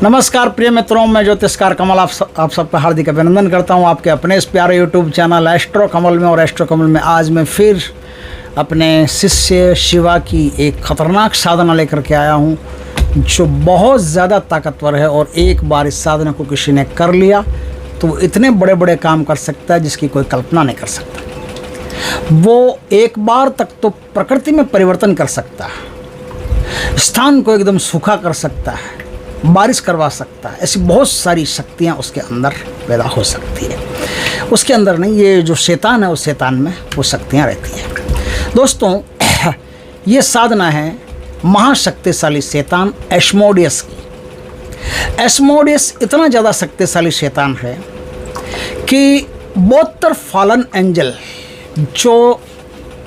नमस्कार प्रिय मित्रों, मैं ज्योतिषकार कमल आप सबका हार्दिक अभिनंदन करता हूं आपके अपने इस प्यारे यूट्यूब चैनल एस्ट्रो कमल में। और एस्ट्रो कमल में आज मैं फिर अपने शिष्य शिवा की एक खतरनाक साधना लेकर के आया हूं जो बहुत ज़्यादा ताकतवर है। और एक बार इस साधना को किसी ने कर लिया तो वो इतने बड़े बड़े काम कर सकता है जिसकी कोई कल्पना नहीं कर सकता। वो एक बार तक तो प्रकृति में परिवर्तन कर सकता है, स्थान को एकदम सूखा कर सकता है, बारिश करवा सकता है। ऐसी बहुत सारी शक्तियाँ उसके अंदर पैदा हो सकती है। उसके अंदर नहीं, ये जो शैतान है उस शैतान में वो शक्तियाँ रहती हैं। दोस्तों, ये साधना है महाशक्तिशाली शैतान एस्मोडियस की। एस्मोडियस इतना ज़्यादा शक्तिशाली शैतान है कि 72 फॉलन एंजल जो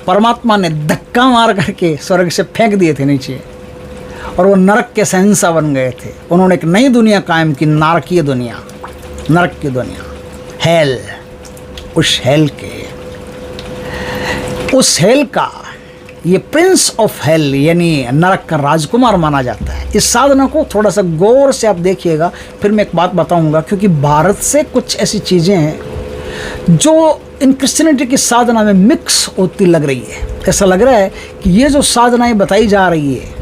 परमात्मा ने धक्का मार करके स्वर्ग से फेंक दिए थे नीचे और वो नरक के शहंशाह बन गए थे, उन्होंने एक नई दुनिया कायम की, नारकीय दुनिया, नरक की दुनिया, हेल। उस हेल का ये प्रिंस ऑफ हेल यानी नरक का राजकुमार माना जाता है। इस साधना को थोड़ा सा गौर से आप देखिएगा, फिर मैं एक बात बताऊंगा, क्योंकि भारत से कुछ ऐसी चीज़ें हैं जो इन क्रिश्चियनिटी की साधना में मिक्स होती लग रही है। ऐसा लग रहा है कि ये जो साधनाएं बताई जा रही है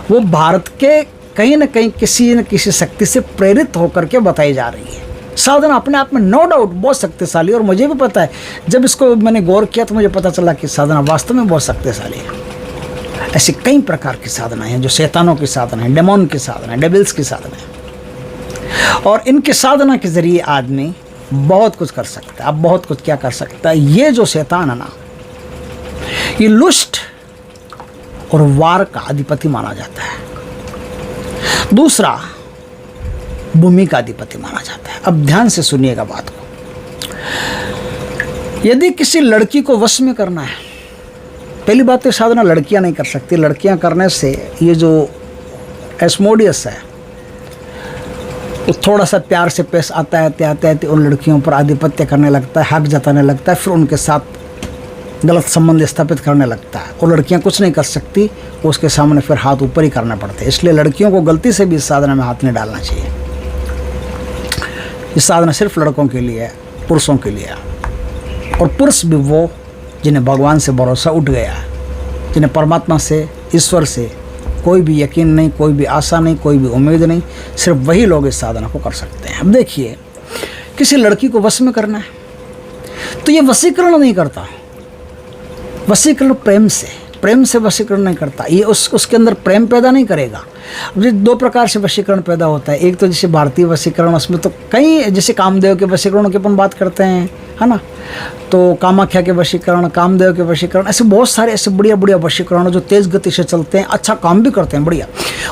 वो भारत के कहीं न कहीं किसी न किसी शक्ति से प्रेरित होकर के बताई जा रही है। साधना अपने आप में नो डाउट बहुत शक्तिशाली, और मुझे भी पता है, जब इसको मैंने गौर किया तो मुझे पता चला कि साधना वास्तव में बहुत शक्तिशाली है। ऐसी कई प्रकार की साधनाएं हैं जो शैतानों की साधना है, डेमोन की साधना है, डेविल्स की साधना है। और इनकी साधना के जरिए आदमी बहुत कुछ कर सकता है। अब बहुत कुछ क्या कर सकता है? ये जो शैतान है ना, ये लुस्ट और वार का अधिपति माना जाता है। दूसरा, भूमि का अधिपति माना जाता है। अब ध्यान से सुनिएगा बात को। यदि किसी लड़की को वश में करना है, पहली बात तो साधना लड़कियां नहीं कर सकती। लड़कियां करने से ये जो एस्मोडियस है वो थोड़ा सा प्यार से पेश आता है उन लड़कियों पर आधिपत्य करने लगता है, हक जताने लगता है, फिर उनके साथ गलत संबंध स्थापित करने लगता है। और लड़कियां कुछ नहीं कर सकती, उसके सामने फिर हाथ ऊपर ही करने पड़ते हैं। इसलिए लड़कियों को गलती से भी इस साधना में हाथ नहीं डालना चाहिए। इस साधना सिर्फ लड़कों के लिए है, पुरुषों के लिए है। और पुरुष भी वो जिन्हें भगवान से भरोसा उठ गया है, जिन्हें परमात्मा से, ईश्वर से कोई भी यकीन नहीं, कोई भी आशा नहीं, कोई भी उम्मीद नहीं, सिर्फ वही लोग इस साधना को कर सकते हैं। अब देखिए, किसी लड़की को वश में करना है तो ये वशीकरण नहीं करता। वशीकरण प्रेम से वशीकरण नहीं करता। ये उसके अंदर प्रेम पैदा नहीं करेगा। अब दो प्रकार से वशीकरण पैदा होता है। एक तो जैसे भारतीय वशीकरण, उसमें तो कई, जैसे कामदेव के वशीकरणों की अपन बात करते हैं, है ना, तो कामाख्या के वशीकरण, कामदेव के वशीकरण, ऐसे बहुत सारे ऐसे बढ़िया वशीकरण जो तेज़ गति से चलते हैं, अच्छा काम भी करते हैं, बढ़िया।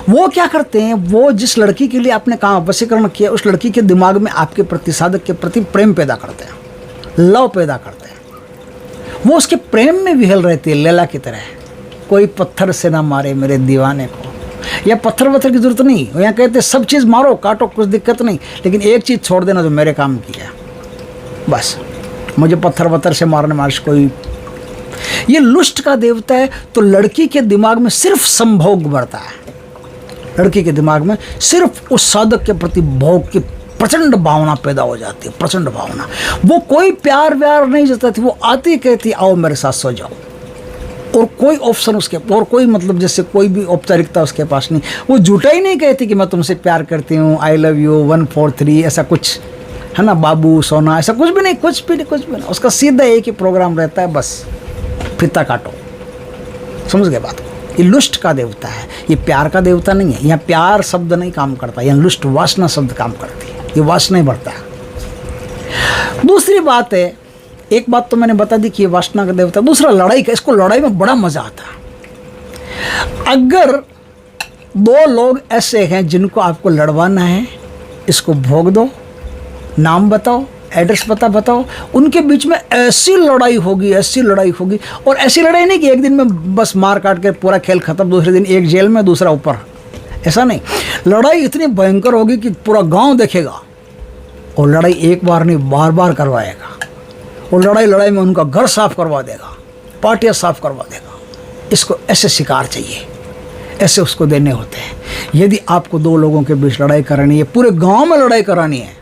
वो क्या करते हैं, वो जिस लड़की के लिए आपने काम वशीकरण किया, उस लड़की के दिमाग में आपके प्रति, साधक के प्रति प्रेम पैदा करते हैं, लव पैदा करते हैं। वो उसके प्रेम में विहल रहती है, लैला की तरह। कोई पत्थर से ना मारे मेरे दीवाने को, या पत्थर वत्थर की जरूरत नहीं। यहाँ कहते सब चीज़ मारो काटो, कुछ दिक्कत नहीं, लेकिन एक चीज़ छोड़ देना जो मेरे काम की है, बस। मुझे पत्थर वत्थर से मारने मार्श कोई। ये लुस्ट का देवता है, तो लड़की के दिमाग में सिर्फ संभोग बढ़ता है। लड़की के दिमाग में सिर्फ उस साधक के प्रति भोग की प्रचंड भावना पैदा हो जाती है, प्रचंड भावना। वो कोई प्यार व्यार नहीं जताती, वो आती कहती आओ मेरे साथ सो जाओ, और कोई ऑप्शन उसके, और कोई मतलब जैसे कोई भी औपचारिकता उसके पास नहीं। वो झूठा ही नहीं कहती कि मैं तुमसे प्यार करती हूँ, आई लव यू 1 4 3, ऐसा कुछ, है ना, बाबू सोना, ऐसा कुछ भी नहीं, कुछ भी नहीं। उसका सीधा एक ही प्रोग्राम रहता है, बस फीता काटो। समझ गए बात को? ये लुस्ट का देवता है, ये प्यार का देवता नहीं है। यहाँ प्यार शब्द नहीं काम करता, यहाँ लुस्ट, वासना शब्द काम करती है। ये वासना ही बढ़ता है। दूसरी बात है, एक बात तो मैंने बता दी कि ये वासना का देवता। दूसरा, लड़ाई का। इसको लड़ाई में बड़ा मजा आता है। अगर दो लोग ऐसे हैं जिनको आपको लड़वाना है, इसको भोग दो, नाम बताओ, एड्रेस पता बताओ, उनके बीच में ऐसी लड़ाई होगी, और ऐसी लड़ाई नहीं कि एक दिन में बस मार काट के पूरा खेल खत्म, दूसरे दिन एक जेल में दूसरा ऊपर, ऐसा नहीं। लड़ाई इतनी भयंकर होगी कि पूरा गांव देखेगा, और लड़ाई एक बार नहीं बार बार करवाएगा। और लड़ाई में उनका घर साफ करवा देगा, पार्टियां साफ करवा देगा। इसको ऐसे शिकार चाहिए, ऐसे उसको देने होते हैं। यदि आपको दो लोगों के बीच लड़ाई करानी है, पूरे गांव में लड़ाई करानी है,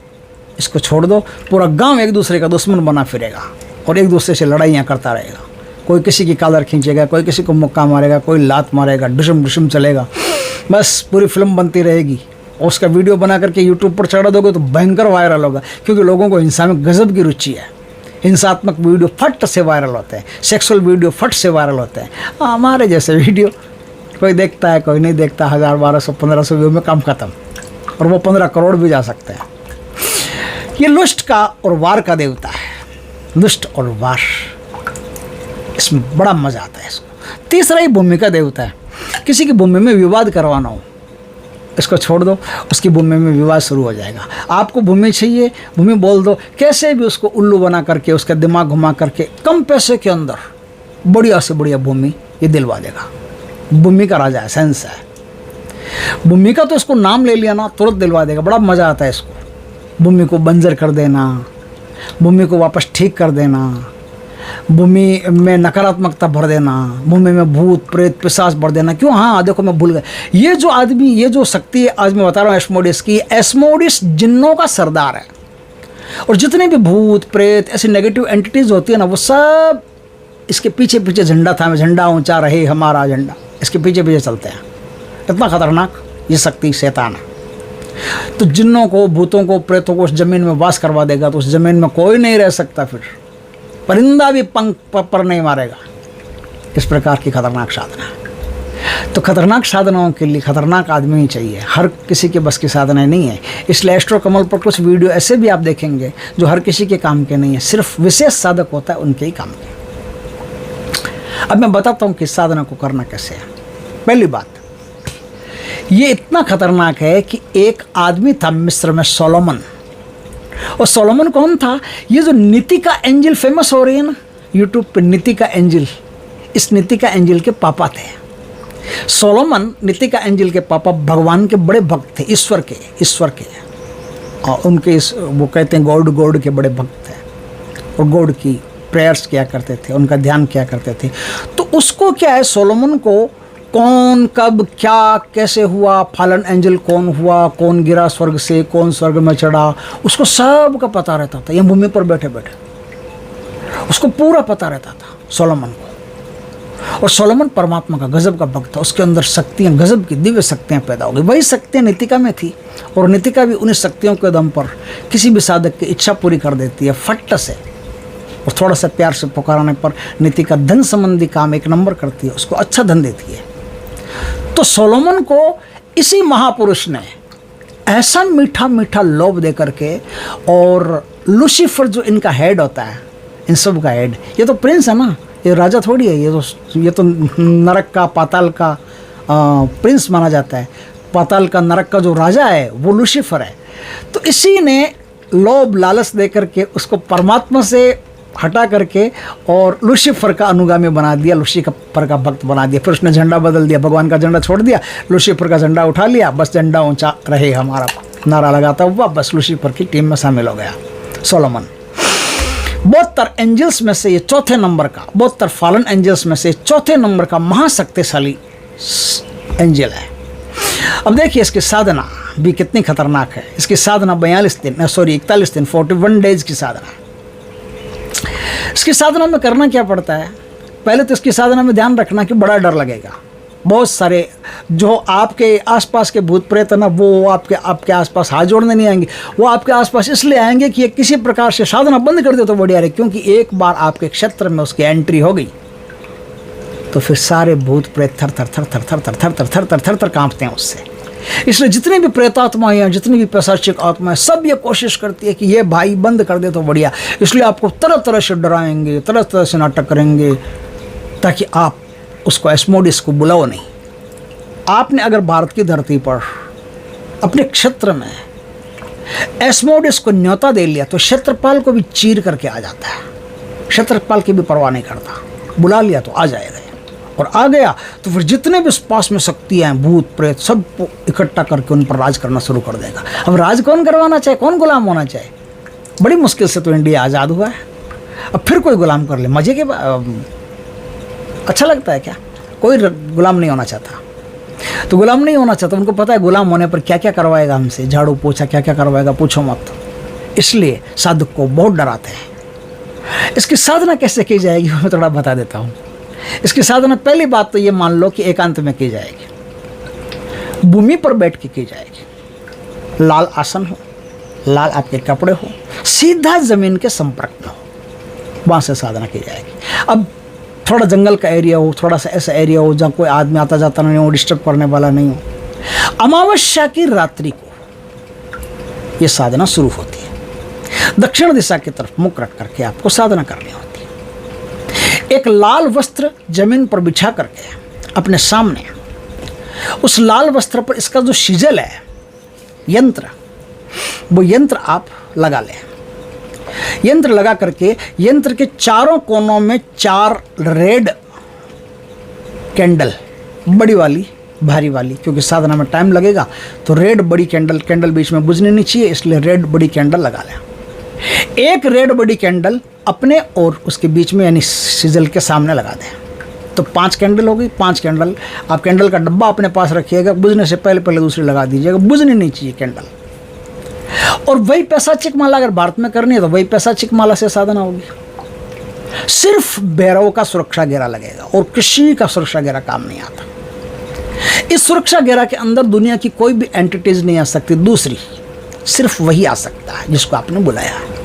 इसको छोड़ दो, पूरा गांव एक दूसरे का दुश्मन बना फिरेगा और एक दूसरे से लड़ाइयाँ करता रहेगा। कोई किसी की कॉलर खींचेगा, कोई किसी को मुक्का मारेगा, कोई लात मारेगा, डुशम डुशम चलेगा, बस पूरी फिल्म बनती रहेगी। और उसका वीडियो बना करके यूट्यूब पर चढ़ा दोगे तो भयंकर वायरल होगा, क्योंकि लोगों को हिंसा में गजब की रुचि है। हिंसात्मक वीडियो फट से वायरल होते हैं, सेक्सुअल वीडियो फट से वायरल होते हैं। हमारे जैसे वीडियो कोई देखता है, कोई नहीं देखता, 1000, 1200, 1500 व्यू में काम खत्म, और वो 15 करोड़ भी जा सकते हैं। ये लुष्ट का और वार का देवता है, लुष्ट और वार, इसमें बड़ा मजा आता है इसको। तीसरा ही भूमि का देवता है। किसी की भूमि में विवाद करवाना हो, इसको छोड़ दो, उसकी भूमि में विवाद शुरू हो जाएगा। आपको भूमि चाहिए, भूमि बोल दो, कैसे भी उसको उल्लू बना करके, उसका दिमाग घुमा करके कम पैसे के अंदर बढ़िया से बढ़िया भूमि ये दिलवा देगा। भूमि का राजा है, सेंस है। भूमि का तो इसको नाम ले लिया ना, तुरंत दिलवा देगा, बड़ा मज़ा आता है इसको। भूमि को बंजर कर देना, भूमि को वापस ठीक कर देना, भूमि में नकारात्मकता भर देना, भूमि में भूत प्रेत पिशाच भर देना। क्यों? हाँ देखो, मैं भूल गया, ये जो आदमी, ये जो शक्ति है, आज मैं बता रहा हूँ एस्मोडिस की, एस्मोडिस जिन्नों का सरदार है। और जितने भी भूत प्रेत ऐसी नेगेटिव एंटिटीज़ होती है ना, वो सब इसके पीछे पीछे झंडा था, झंडा ऊंचा रहे हमारा झंडा, इसके पीछे पीछे चलते हैं। इतना खतरनाक ये शक्ति शैतान है। तो जिन्नों को, भूतों को, प्रेतों को उस जमीन में वास करवा देगा, तो उस जमीन में कोई नहीं रह सकता, फिर परिंदा भी पंख पर नहीं मारेगा। इस प्रकार की खतरनाक साधना है। तो खतरनाक साधनाओं के लिए खतरनाक आदमी ही चाहिए, हर किसी के बस की साधनाएं नहीं है। इसलिए एस्ट्रो कमल पर कुछ वीडियो ऐसे भी आप देखेंगे जो हर किसी के काम के नहीं है, सिर्फ विशेष साधक होता है, उनके ही काम के। अब मैं बताता हूँ कि साधना को करना कैसे है। पहली बात, ये इतना खतरनाक है कि एक आदमी था मिस्र में, सोलोमन। और सोलोमन कौन था? ये जो नीतिका एंजल फेमस हो रही है ना यूट्यूब पे, नीतिका एंजल, इस नीतिका एंजल के पापा थे सोलोमन। नीतिका एंजल के पापा भगवान के बड़े भक्त थे, ईश्वर के। और उनके वो कहते हैं गॉड के बड़े भक्त थे, और गॉड की प्रेयर्स किया करते थे, उनका ध्यान किया करते थे। तो उसको क्या है, सोलोमन को कौन कब क्या कैसे हुआ, फालन एंजल कौन हुआ, कौन गिरा स्वर्ग से, कौन स्वर्ग में चढ़ा, उसको सब का पता रहता था। ये भूमि पर बैठे बैठे उसको पूरा पता रहता था सोलोमन को। और सोलोमन परमात्मा का गजब का भक्त था, उसके अंदर शक्तियाँ, गजब की दिव्य शक्तियाँ पैदा हो गई। वही शक्तियाँ नीतिका में थी, और नीतिका भी उन्हीं शक्तियों के दम पर किसी भी साधक की इच्छा पूरी कर देती है फट से। और थोड़ा सा प्यार से पुकाराने पर नीतिका धन संबंधी काम एक नंबर करती है, उसको अच्छा धन देती है। तो सोलोमन को इसी महापुरुष ने ऐसा मीठा मीठा लोभ दे करके, और लूसीफर जो इनका हेड होता है, इन सब का हेड, ये तो प्रिंस है ना, ये राजा थोड़ी है, ये तो नरक का, पाताल का प्रिंस माना जाता है। पाताल का, नरक का जो राजा है वो लूसीफर है। तो इसी ने लोभ लालच दे करके उसको परमात्मा से हटा करके और लूसीफर का अनुगामी बना दिया, लूसीफर का भक्त बना दिया। फिर उसने झंडा बदल दिया, भगवान का झंडा छोड़ दिया, लूसीफर का झंडा उठा लिया, बस झंडा ऊंचा रहे हमारा नारा लगाता हुआ बस लूसीफर की टीम में शामिल हो गया सोलोमन। 72 एंजल्स में से ये चौथे नंबर का, 72 फॉलन एंजल्स में से चौथे नंबर का महाशक्तिशाली एंजल है। अब देखिए इसकी साधना भी कितनी खतरनाक है। इसकी साधना 41 दिन 41 डेज की साधना। इसकी साधना में करना क्या पड़ता है? पहले तो इसकी साधना में ध्यान रखना कि बड़ा डर लगेगा। बहुत सारे जो आपके आसपास के भूत प्रेत है ना, वो आपके आसपास हाथ जोड़ने नहीं आएंगे। वो आपके आसपास इसलिए आएंगे कि ये किसी प्रकार से साधना बंद कर दे तो बढ़िया रहे, क्योंकि एक बार आपके क्षेत्र में उसकी एंट्री हो गई तो फिर सारे भूत प्रेत थर थर थर थर थर थर थर थर थर थर थर थर कांपते हैं उससे। इसलिए जितनी भी प्रेतात्माएं हैं, जितनी भी पैशाचिक आत्माएं, सब ये कोशिश करती है कि ये भाई बंद कर दे तो बढ़िया। इसलिए आपको तरह तरह से डराएंगे, तरह तरह से नाटक करेंगे, ताकि आप उसको एस्मोडिस को बुलाओ नहीं। आपने अगर भारत की धरती पर अपने क्षेत्र में एस्मोडिस को न्योता दे लिया तो क्षेत्रपाल को भी चीर करके आ जाता है। क्षेत्रपाल की भी परवाह नहीं करता, बुला लिया तो आ जाएगा। और आ गया तो फिर जितने भी पास में शक्तियाँ हैं, भूत प्रेत, सब इकट्ठा करके उन पर राज करना शुरू कर देगा। अब राज कौन करवाना चाहे, कौन गुलाम होना चाहे? बड़ी मुश्किल से तो इंडिया आज़ाद हुआ है। अब फिर कोई गुलाम कर ले, मजे के अच्छा लगता है क्या? कोई गुलाम नहीं होना चाहता। तो गुलाम नहीं होना चाहता, उनको पता है गुलाम होने पर क्या क्या करवाएगा हमसे, झाड़ू पोछा क्या क्या करवाएगा पूछो मत। इसलिए साधक को बहुत डराते हैं। इसकी साधना कैसे की जाएगी मैं थोड़ा बता देता हूँ। इसकी साधना पहली बात तो ये मान लो कि एकांत में की जाएगी, भूमि पर बैठ के की जाएगी, लाल आसन हो, लाल आपके कपड़े हो, सीधा जमीन के संपर्क में हो, वहाँ से साधना की जाएगी। अब थोड़ा जंगल का एरिया हो, थोड़ा सा ऐसा एरिया हो जहाँ कोई आदमी आता जाता नहीं हो, डिस्टर्ब करने वाला नहीं हो। अमावस्या की रात्रि को ये साधना शुरू होती है। दक्षिण दिशा की तरफ मुख रख करके आपको साधना करनी होती है। एक लाल वस्त्र जमीन पर बिछा करके अपने सामने, उस लाल वस्त्र पर इसका जो सिजल है यंत्र, वो यंत्र आप लगा लें। यंत्र लगा करके यंत्र के चारों कोनों में 4 रेड कैंडल, बड़ी वाली भारी वाली, क्योंकि साधना में टाइम लगेगा तो रेड बड़ी कैंडल बीच में बुझनी नहीं चाहिए, इसलिए रेड बड़ी कैंडल लगा लें। एक रेड बड़ी कैंडल अपने और उसके बीच में यानी सिजल के सामने लगा दें, तो 5 कैंडल हो गई। 5 कैंडल आप कैंडल का डब्बा अपने पास रखिएगा, बुझने से पहले दूसरी लगा दीजिएगा, बुझनी नहीं चाहिए कैंडल। और वही पैसाचिक माला अगर भारत में करनी है तो वही पैसाचिक माला से साधना होगी। सिर्फ भैरव का सुरक्षा घेरा लगेगा और किसी का सुरक्षा घेरा काम नहीं आता। इस सुरक्षा घेरा के अंदर दुनिया की कोई भी एंटिटीज नहीं आ सकती, दूसरी सिर्फ वही आ सकता है जिसको आपने बुलाया है।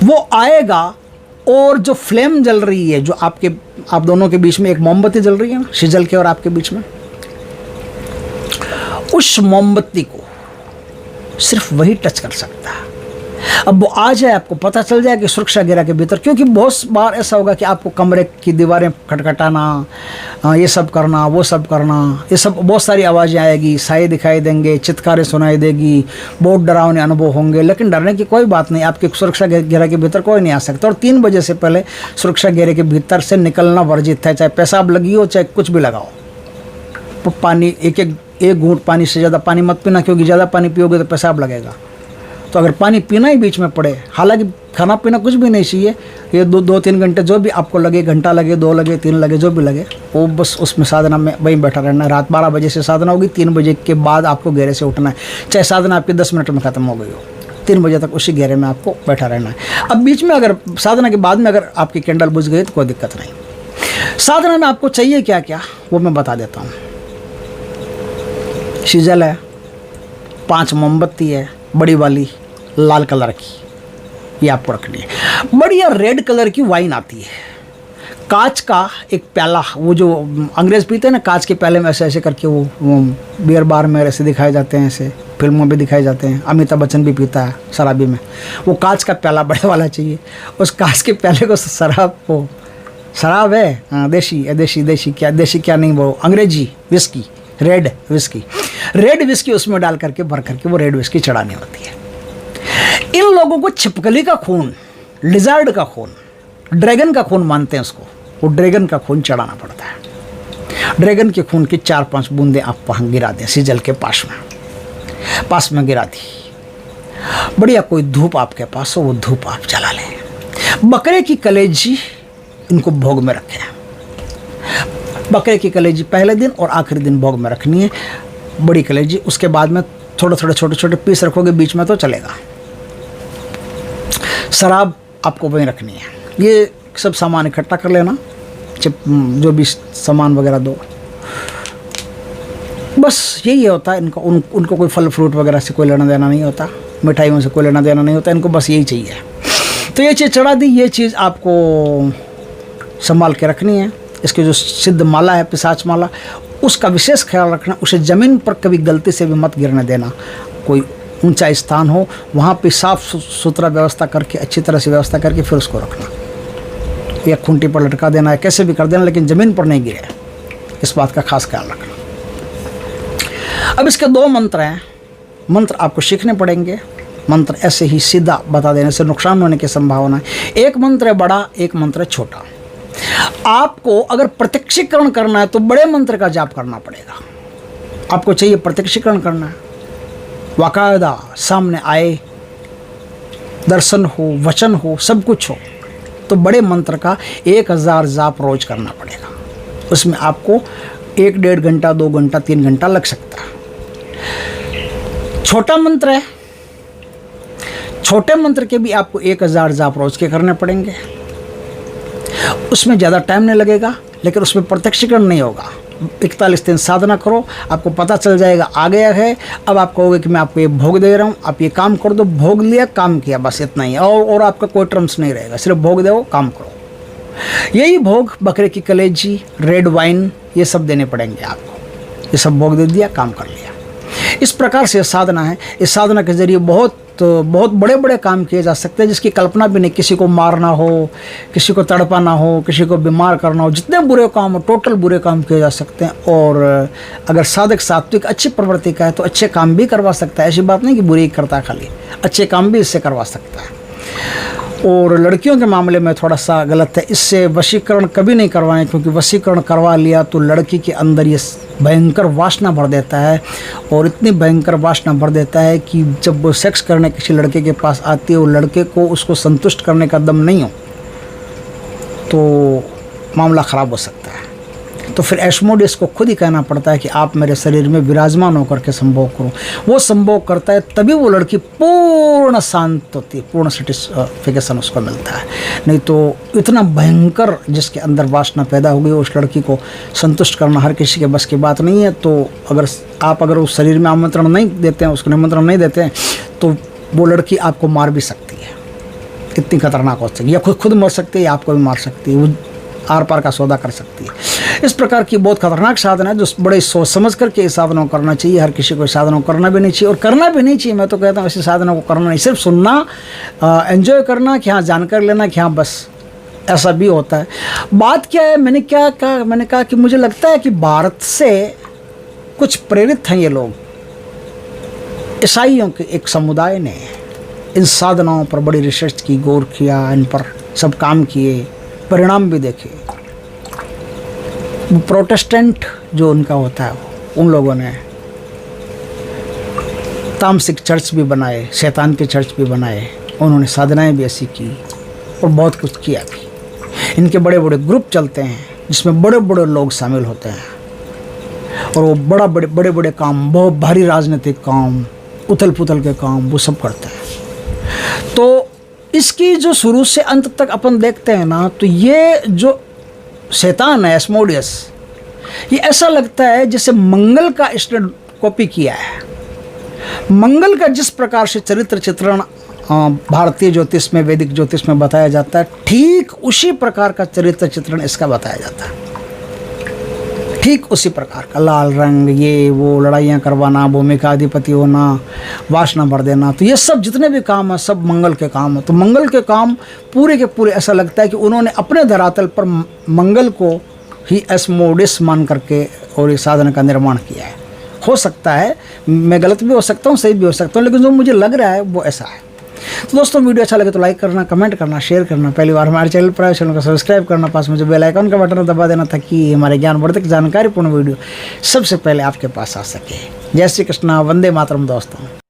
वो आएगा और जो फ्लेम जल रही है, जो आप दोनों के बीच में एक मोमबत्ती जल रही है ना, सिजल के और आपके बीच में, उस मोमबत्ती को सिर्फ वही टच कर सकता है। अब वो आ जाए, आपको पता चल जाए कि सुरक्षा घेरा के भीतर, क्योंकि बहुत बार ऐसा होगा कि आपको कमरे की दीवारें खटखटाना, ये सब करना, वो सब करना, ये सब बहुत सारी आवाज़ें आएगी, साए दिखाई देंगे, चित्कारें सुनाई देगी, बहुत डरावने अनुभव होंगे, लेकिन डरने की कोई बात नहीं। आपके सुरक्षा घेरा के भीतर कोई नहीं आ सकता। और 3 बजे से पहले सुरक्षा घेरे के भीतर से निकलना वर्जित है, चाहे पेशाब लगी हो चाहे कुछ भी लगाओ। पानी एक घूंट पानी से ज़्यादा पानी मत पीना, क्योंकि ज़्यादा पानी पियोगे तो पेशाब लगेगा। तो अगर पानी पीना ही बीच में पड़े, हालांकि खाना पीना कुछ भी नहीं चाहिए, ये 2-3 घंटे जो भी आपको लगे, घंटा लगे, 2 लगे, 3 लगे, जो भी लगे, वो बस उसमें साधना में वहीं बैठा रहना है। रात 12 बजे से साधना होगी, 3 बजे के बाद आपको घेरे से उठना है, चाहे साधना आपकी 10 मिनट में ख़त्म हो गई हो, 3 बजे तक उसी घेरे में आपको बैठा रहना है। अब बीच में अगर साधना के बाद में अगर आपकी कैंडल बुझ गई तो कोई दिक्कत नहीं। साधना में आपको चाहिए क्या क्या वो मैं बता देता हूँ। सिजल है, 5 मोमबत्ती है बड़ी वाली लाल कलर की, ये आपको रखनी है। बढ़िया रेड कलर की वाइन आती है, कांच का एक प्याला, वो जो अंग्रेज़ पीते हैं ना, कांच के प्याले में ऐसे ऐसे करके, वो बियर बार में ऐसे दिखाए जाते हैं, ऐसे फिल्मों में दिखाए जाते हैं। अमिताभ बच्चन भी पीता है शराबी में। वो कांच का प्याला बड़े वाला चाहिए। उस कांच के प्याले को शराब है, हाँ, देशी क्या नहीं, वो अंग्रेजी विस्की, रेड विस्की उसमें डाल करके भर करके वो रेड विस्की चढ़ानी होती है। इन लोगों को छिपकली का खून, लिजार्ड का खून, ड्रैगन का खून मानते हैं उसको, वो ड्रैगन का खून चढ़ाना पड़ता है। ड्रैगन के खून की 4-5 बूंदें आप वहाँ गिरा दें, सिजल के पास में गिरा दी। बढ़िया कोई धूप आपके पास हो, वो धूप आप जला लें। बकरे की कलेजी इनको भोग में रखें। बकरे की कलेजी पहले दिन और आखिरी दिन भोग में रखनी है, बड़ी कलेजी। उसके बाद में थोड़े छोटे पीस रखोगे बीच में तो चलेगा। शराब आपको वहीं रखनी है। ये सब सामान इकट्ठा कर लेना, जो भी सामान वगैरह दो, बस यही होता है इनको। उनको कोई फल फ्रूट वगैरह से कोई लेना देना नहीं होता, मिठाइयों से कोई लेना देना नहीं होता, इनको बस यही चाहिए। तो ये चीज़ चढ़ा दी, ये चीज़ आपको संभाल के रखनी है। इसकी जो सिद्ध माला है, पिशाच माला, उसका विशेष ख्याल रखना। उसे ज़मीन पर कभी गलती से भी मत गिरने देना। कोई ऊंचा स्थान हो वहाँ पे साफ सुथरा व्यवस्था करके, अच्छी तरह से व्यवस्था करके फिर उसको रखना। या खूंटी पर लटका देना है, कैसे भी कर देना, लेकिन ज़मीन पर नहीं गिरे, इस बात का खास ख्याल रखना। अब इसके 2 मंत्र हैं। मंत्र आपको सीखने पड़ेंगे। मंत्र ऐसे ही सीधा बता देने से नुकसान होने की संभावना है। एक मंत्र है बड़ा, एक मंत्र है छोटा। आपको अगर प्रत्यक्षीकरण करना है तो बड़े मंत्र का जाप करना पड़ेगा। आपको चाहिए प्रत्यक्षीकरण करना है, वाकायदा सामने आए, दर्शन हो, वचन हो, सब कुछ हो, तो बड़े मंत्र का 1000 जाप रोज करना पड़ेगा। उसमें आपको 1 डेढ़ घंटा, 2 घंटा, 3 घंटा लग सकता है। छोटा मंत्र है, छोटे मंत्र के भी आपको 1000 जाप रोज के करने पड़ेंगे। उसमें ज़्यादा टाइम नहीं लगेगा, लेकिन उसमें प्रत्यक्षीकरण नहीं होगा। 41 दिन साधना करो, आपको पता चल जाएगा आ गया है। अब आप कहोगे कि मैं आपको ये भोग दे रहा हूँ, आप ये काम कर दो। भोग लिया, काम किया, बस इतना ही। और आपका कोई टर्म्स नहीं रहेगा, सिर्फ भोग दो, काम करो। यही भोग बकरे की कलेजी, रेड वाइन, ये सब देने पड़ेंगे आपको। ये सब भोग दे दिया, काम कर लिया। इस प्रकार से साधना है। इस साधना के जरिए बहुत बड़े बड़े काम किए जा सकते हैं, जिसकी कल्पना भी नहीं। किसी को मारना हो, किसी को तड़पाना हो, किसी को बीमार करना हो, जितने बुरे काम हो, टोटल बुरे काम किए जा सकते हैं। और अगर साधक सात्विक अच्छी प्रवृत्ति का है तो अच्छे काम भी करवा सकता है। ऐसी बात नहीं कि बुरी करता, खाली अच्छे काम भी इससे करवा सकता है। और लड़कियों के मामले में थोड़ा सा गलत है, इससे वशीकरण कभी नहीं करवाएं, क्योंकि वशीकरण करवा लिया तो लड़की के अंदर ये भयंकर वासना भर देता है। और इतनी भयंकर वासना भर देता है कि जब वो सेक्स करने किसी लड़के के पास आती है, वो लड़के को उसको संतुष्ट करने का दम नहीं हो तो मामला ख़राब हो सकता है। तो फिर एस्मोडियस को खुद ही कहना पड़ता है कि आप मेरे शरीर में विराजमान होकर के संभोग करो। वो संभोग करता है, तभी वो लड़की पूर्ण शांत होती है, पूर्ण सेटिस्फिकेशन उसको मिलता है। नहीं तो इतना भयंकर जिसके अंदर वासना पैदा हो गई, उस लड़की को संतुष्ट करना हर किसी के बस की बात नहीं है। तो अगर उस शरीर में आमंत्रण नहीं देते हैं, उसको निमंत्रण नहीं देते हैं, तो वो लड़की आपको मार भी सकती है। इतनी खतरनाक हो सकती है, या खुद मर सकती है, या आपको भी मार सकती है। वो आर पार का सौदा कर सकती है। इस प्रकार की बहुत खतरनाक साधना है, जो बड़े सोच समझ करके इस साधना को करना चाहिए। हर किसी को इस साधना को करना भी नहीं चाहिए, और करना भी नहीं चाहिए। मैं तो कहता हूँ इस साधना को करना नहीं, सिर्फ सुनना, एंजॉय करना, कि हाँ जानकर लेना कि हाँ बस ऐसा भी होता है। बात क्या है, मैंने कहा कि मुझे लगता है कि भारत से कुछ प्रेरित हैं ये लोग, ईसाइयों के एक समुदाय ने इन साधनाओं पर बड़ी रिसर्च की, गौर किया, इन पर सब काम किए, परिणाम भी देखे। प्रोटेस्टेंट जो उनका होता है, उन लोगों ने तामसिक चर्च भी बनाए, शैतान के चर्च भी बनाए, उन्होंने साधनाएं भी ऐसी की और बहुत कुछ किया भी। इनके बड़े बड़े ग्रुप चलते हैं, जिसमें बड़े बड़े लोग शामिल होते हैं, और वो बड़े बड़े काम, बहुत भारी राजनीतिक काम, उथल पुथल के काम, वो सब करते हैं। तो इसकी जो शुरू से अंत तक अपन देखते हैं ना, तो ये जो शैतान है एस्मोडियस, ये ऐसा लगता है जैसे मंगल का इसने कॉपी किया है। मंगल का जिस प्रकार से चरित्र चित्रण भारतीय ज्योतिष में, वैदिक ज्योतिष में बताया जाता है, ठीक उसी प्रकार का चरित्र चित्रण इसका बताया जाता है। ठीक उसी प्रकार का, लाल रंग, ये वो, लड़ाइयाँ करवाना, भूमि का अधिपति होना, वासना भर देना, तो ये सब जितने भी काम हैं सब मंगल के काम हैं। तो मंगल के काम पूरे के पूरे ऐसा लगता है कि उन्होंने अपने धरातल पर मंगल को ही एस्मोडिस मान करके और इस साधन का निर्माण किया है। हो सकता है मैं गलत भी हो सकता हूँ, सही भी हो सकता हूँ, लेकिन जो मुझे लग रहा है वो ऐसा है। तो दोस्तों वीडियो अच्छा लगे तो लाइक करना, कमेंट करना, शेयर करना, पहली बार हमारे चैनल पर चैनल को सब्सक्राइब करना, पास में जो बेल आइकन का बटन दबा देना ताकि हमारे ज्ञानवर्धक जानकारीपूर्ण वीडियो सबसे पहले आपके पास आ सके। जय श्री कृष्णा, वंदे मातरम दोस्तों।